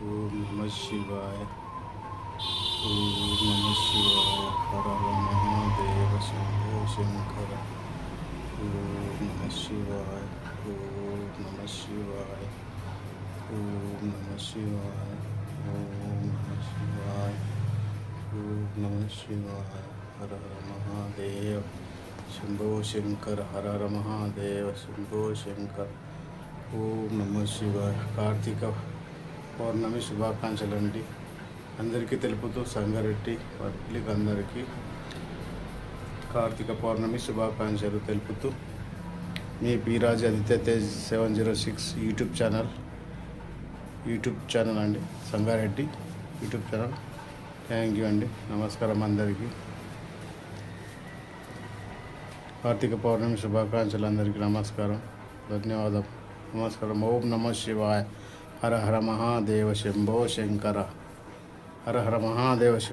ఓం నమ శివాయ. ఓం నమ శివాయ. హర హర మహాదేవ శంభో శంకర. ఓం నమ శివాయ. ఓం నమ శివాయ. ఓం నమ శివాయ. ఓం నమ శివాయ. ఓం నమ శివాయ. హర హర మహాదేవ శంభో శంకర. హర హర మహాదేవ శంభో శంకర. ఓం నమ శివాయ. కార్తీక పౌర్ణమి శుభాకాంక్షలు అండి అందరికీ తెలుపుతూ సంగారెడ్డి పబ్లిక్ అందరికీ కార్తీక పౌర్ణమి శుభాకాంక్షలు తెలుపుతూ మీ బీరాజ్ ఆదిత్య తేజ్ 706 యూట్యూబ్ ఛానల్ అండి, Sangareddy YouTube channel. Thank you అండి. నమస్కారం అందరికీ. కార్తీక పౌర్ణమి శుభాకాంక్షలు అందరికీ నమస్కారం, ధన్యవాదం, నమస్కారం. ఓం నమ శివాయ. హర హర మహాదేవ శంభో శంకర. హర హర మహాదేవ.